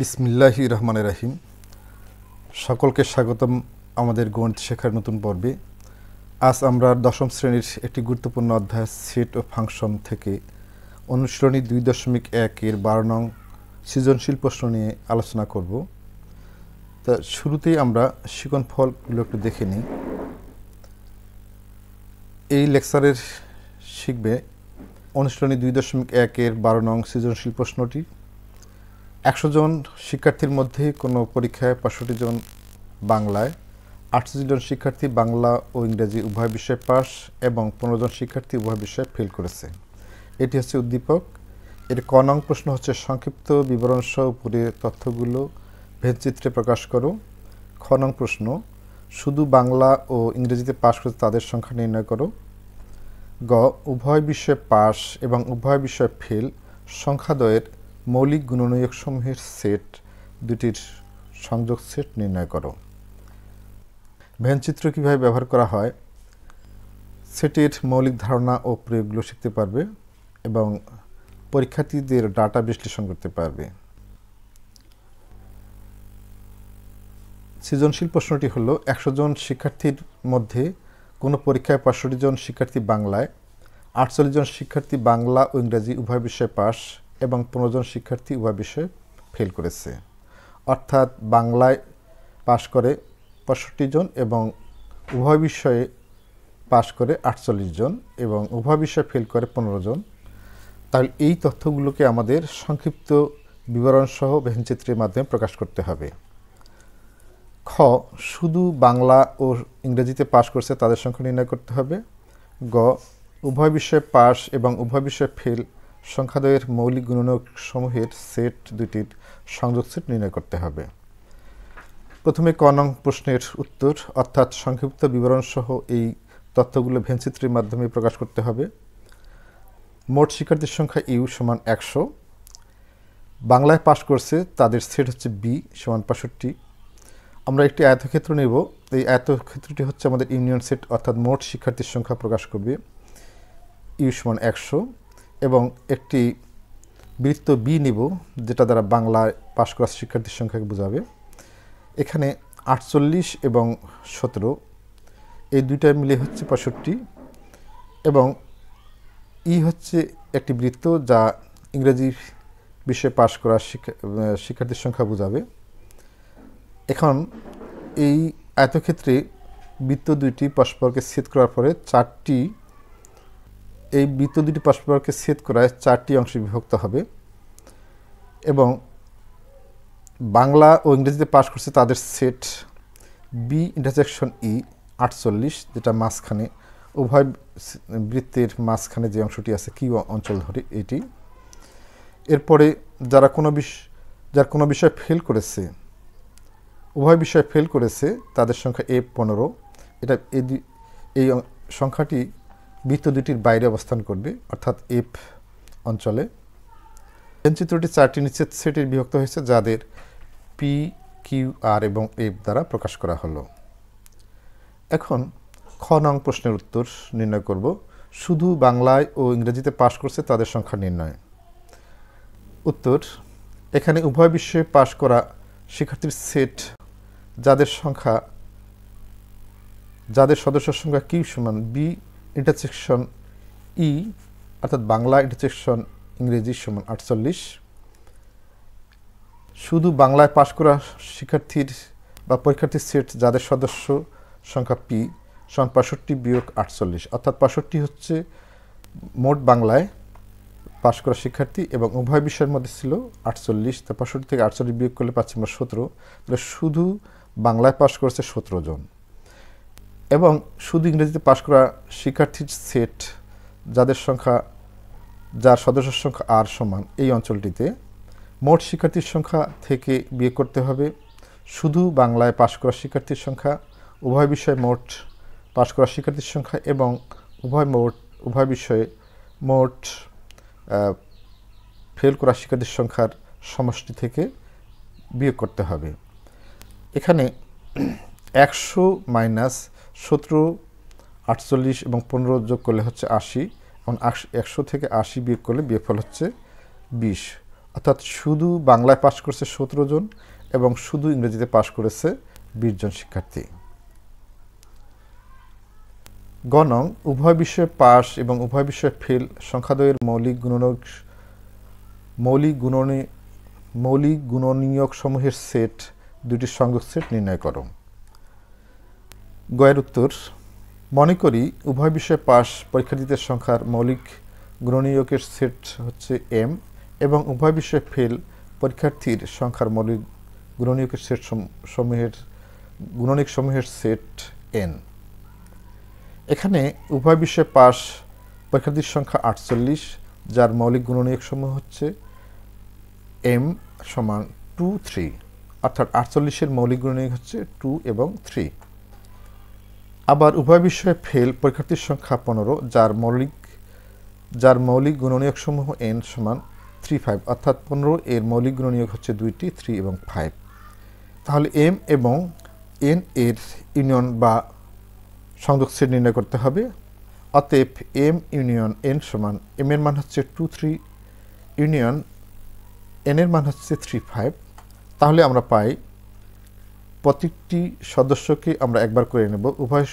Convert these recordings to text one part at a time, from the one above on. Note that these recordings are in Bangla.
বিসমিল্লাহির রহমানির রহিম। সকলকে স্বাগতম আমাদের গণিত শেখার নতুন পর্বে। আজ আমরা দশম শ্রেণীর একটি গুরুত্বপূর্ণ অধ্যায় সেট ও ফাংশন থেকে অনুশীলনী 2.1-এর 12 নং সৃজনশীল প্রশ্ন নিয়ে আলোচনা করব। তা শুরুতেই আমরা শিকনফলগুলো একটু দেখে নিই। এই লেকচারের শিখবে অনুশীলনী 2.1-এর 12 নং সৃজনশীল প্রশ্নটি। 100 জন শিক্ষার্থীর মধ্যে কোনো পরীক্ষায় 65 জন বাংলায়, 68 জন শিক্ষার্থী বাংলা ও ইংরেজি উভয় বিষয়ে পাস এবং 15 জন শিক্ষার্থী উভয় বিষয়ে ফেল করেছে। এটি হচ্ছে উদ্দীপক। এর ক নং প্রশ্ন হচ্ছে সংক্ষিপ্ত বিবরণ সহ উপরের তথ্যগুলো ভেদচিত্রে প্রকাশ করো। খ নং প্রশ্ন শুধু বাংলা ও ইংরেজিতে পাস করেছে তাদের সংখ্যা নির্ণয় করো। গ উভয় বিষয়ে পাস এবং উভয় বিষয়ে ফেল সংখ্যাদ্বয়ের মৌলিক গুণনীয়কসমূহের সেট দুটির সংযোগ সেট নির্ণয় করো। ভেদচিত্র কীভাবে ব্যবহার করা হয়, সেটের মৌলিক ধারণা ও প্রয়োগগুলো শিখতে পারবে এবং পরীক্ষার্থীদের ডাটা বিশ্লেষণ করতে পারবে। সৃজনশীল প্রশ্নটি হলো 100 জন শিক্ষার্থীর মধ্যে কোনো পরীক্ষায় 65 জন শিক্ষার্থী বাংলায়, 48 জন শিক্ষার্থী বাংলা ও ইংরেজি উভয় বিষয়ে পাস এবং 15 জন শিক্ষার্থী উভয় বিষয়ে ফেল করেছে। অর্থাৎ বাংলায় পাশ করে 65 জন এবং উভয় বিষয়ে পাশ করে 48 জন এবং উভয় বিষয়ে ফেল করে 15 জন। তাহলে এই তথ্যগুলোকে আমাদের সংক্ষিপ্ত বিবরণসহ ভেদচিত্রের মাধ্যমে প্রকাশ করতে হবে। খ শুধু বাংলা ও ইংরেজিতে পাশ করছে তাদের সংখ্যা নির্ণয় করতে হবে। গ উভয় বিষয়ে পাস এবং উভয় বিষয়ে ফেল সংখ্যাদ্বয়ের মৌলিক গুণনীয়কসমূহের সেট দুটির সংযোগ সেট নির্ণয় করতে হবে। প্রথমে ক নং প্রশ্নের উত্তর, অর্থাৎ সংক্ষিপ্ত বিবরণসহ এই তথ্যগুলো ভেদচিত্রের মাধ্যমে প্রকাশ করতে হবে। মোট শিক্ষার্থীর সংখ্যা ইউ সমান 100। বাংলায় পাশ করছে তাদের সেট হচ্ছে বি সমান 65। আমরা একটি আয়তক্ষেত্র নেব। এই আয়তক্ষেত্রটি হচ্ছে আমাদের ইউনিয়ন সেট, অর্থাৎ মোট শিক্ষার্থীর সংখ্যা প্রকাশ করবে ইউ সমান 100 এবং একটি বৃত্ত বি নিব যেটা দ্বারা বাংলায় পাশ করা শিক্ষার্থীর সংখ্যাকে বোঝাবে। এখানে 48 এবং 17 এই দুইটা মিলে হচ্ছে 65 এবং ই হচ্ছে একটি বৃত্ত যা ইংরেজি বিষয়ে পাশ করা শিক্ষার্থীর সংখ্যা বোঝাবে। এখন এই আয়তক্ষেত্রে বৃত্ত দুইটি পরস্পরকে ছেদ করার পরে এই বৃত্ত দুটি পরস্পরকে ছেদ করায় 4টি অংশে বিভক্ত হবে এবং বাংলা ও ইংরেজিতে পাশ করছে তাদের সেট বি ইন্টারসেকশন ই 48, যেটা মাঝখানে উভয় বৃত্তের মাঝখানে যে অংশটি আছে কি অঞ্চল ধরে এটি। এরপরে যার কোনো বিষয় ফেল করেছে, উভয় বিষয়ে ফেল করেছে তাদের সংখ্যা F15। এটা এই সংখ্যাটি বৃত্ত দুটির বাইরে অবস্থান করবে, অর্থাৎ এফ অঞ্চলে। চিত্রটি 4টি নিচের সেটের বিভক্ত হয়েছে যাদের পি, কিউ, আর এবং এফ দ্বারা প্রকাশ করা হলো। এখন খ নং প্রশ্নের উত্তর নির্ণয় করব। শুধু বাংলায় ও ইংরেজিতে পাশ করছে তাদের সংখ্যা নির্ণয়। উত্তর, এখানে উভয় বিষয়ে পাশ করা শিক্ষার্থীর সেট যাদের সদস্যের সংখ্যা কিউ সমান বি ইন্টারসেকশন ই, অর্থাৎ বাংলা ইন্টারসেকশন ইংরেজি সমান 48। শুধু বাংলায় পাশ করা শিক্ষার্থীর বা পরীক্ষার্থীর সেট যাদের সদস্য সংখ্যা পি সমান 65 বিয়োগ 48, অর্থাৎ 65 হচ্ছে মোট বাংলায় পাশ করা শিক্ষার্থী এবং উভয় বিষয়ের মধ্যে ছিল 48। তা 65 থেকে 48 বিয়োগ করলে পাচ্ছি আমরা 17। তাহলে শুধু বাংলায় পাশ করেছে 17 জন এবং শুধু ইংরেজিতে পাশ করা শিক্ষার্থীর সেট যার সদস্যের সংখ্যা আর সমান এই অঞ্চলটিতে মোট শিক্ষার্থীর সংখ্যা থেকে বিয়োগ করতে হবে শুধু বাংলায় পাশ করা শিক্ষার্থীর সংখ্যা, উভয় বিষয়ে মোট পাশ করা শিক্ষার্থীর সংখ্যা এবং উভয় বিষয়ে মোট ফেল করা শিক্ষার্থীর সংখ্যার সমষ্টি থেকে বিয়োগ করতে হবে। এখানে 100 মাইনাস 17, 48 এবং 15 যোগ করলে হচ্ছে 80 এবং 100 থেকে 80 বিয়োগ করলে বিয়োগফল হচ্ছে 20, অর্থাৎ শুধু বাংলায় পাশ করেছে 17 জন এবং শুধু ইংরেজিতে পাশ করেছে 20 জন শিক্ষার্থী। গ নং, উভয় বিষয়ে পাশ এবং উভয় বিষয়ে ফেল সংখ্যাদ্বয়ের মৌলিক গুণনীয়ক সমূহের সেট, দুটি সংযোগ সেট নির্ণয় করো। গয়ের উত্তর, মনে করি উভয় বিষয়ে পাশ পরীক্ষার্থীদের সংখ্যার মৌলিক গুণনীয়কের সেট হচ্ছে m এবং উভয় বিষয়ে ফেল পরীক্ষার্থীর সংখ্যার মৌলিক গুণনীয়কের সেট সমূহের সেট n। এখানে উভয় বিষয়ে পাশ পরীক্ষার্থীর সংখ্যা 48, যার মৌলিক গুণনীয়ক সমূহ হচ্ছে m সমান 2, 3, অর্থাৎ 48-এর মৌলিক গুণনীয়ক হচ্ছে 2 এবং 3। আবার উভয় বিষয়ে ফেল পরীক্ষার্থীর সংখ্যা 15, যার মৌলিক গুণনীয়ক সমূহ n সমান 3, 5, অর্থাৎ 15 এর মৌলিক গুণনীয়ক হচ্ছে 2টি, 3 এবং 5। তাহলে m এবং n এর ইউনিয়ন বা সংযোগ সেট নির্ণয় করতে হবে। অতএব m ইউনিয়ন n সমান m এর মান হচ্ছে 2, 3 ইউনিয়ন n এর মান হচ্ছে 3, 5। তাহলে আমরা পাই প্রত্যেকটি সদস্যকে আমরা একবার করে নেব, উভয়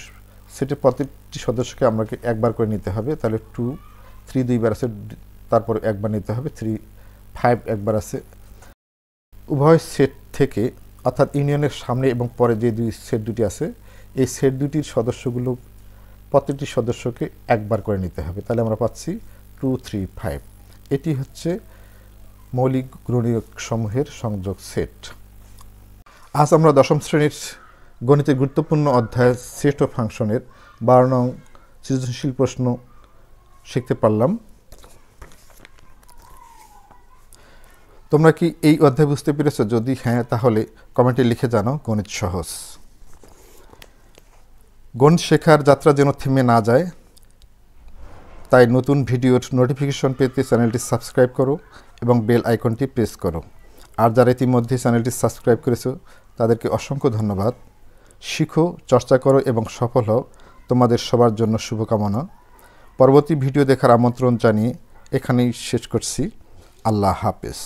সেটের প্রত্যেকটি সদস্যকে আমরা একবার করে নিতে হবে। তাহলে 2, 3 দুইবার আছে, তারপরে একবার নিতে হবে, 3, 5 একবার আছে। উভয় সেট থেকে অর্থাৎ ইউনিয়নের সামনে এবং পরে যে সেট দুটি আছে, এই সেট দুটির সদস্যগুলো প্রত্যেকটি সদস্যকে একবার করে নিতে হবে। তাহলে আমরা পাচ্ছি 2, 3, 5। এটি হচ্ছে মৌলিক গুণনীয়ক সমূহের সংযোগ সেট। আজ আমরা দশম শ্রেণীর গণিতের গুরুত্বপূর্ণ অধ্যায় সেট ও ফাংশনের 12 নং সৃজনশীল প্রশ্ন শিখতে পারলাম। তোমরা কি এই অধ্যায় বুঝতে পেরেছো? যদি হ্যাঁ, তাহলে কমেন্টে লিখে জানাও গণিত সহজ। গণিত শেখার যাত্রা যেন থেমে না যায়, তাই নতুন ভিডিওর নোটিফিকেশন পেতে চ্যানেলটি সাবস্ক্রাইব করো এবং বেল আইকনটি প্রেস করো। আর যারা ইতিমধ্যে চ্যানেলটি সাবস্ক্রাইব করেছো তাদেরকে অসংখ্য ধন্যবাদ। শিখো, চর্চা করো এবং সফল হও। তোমাদের সবার জন্য শুভকামনা। পরবর্তী ভিডিও দেখার আমন্ত্রণ জানিয়ে এখানেই শেষ করছি। আল্লাহ হাফেজ।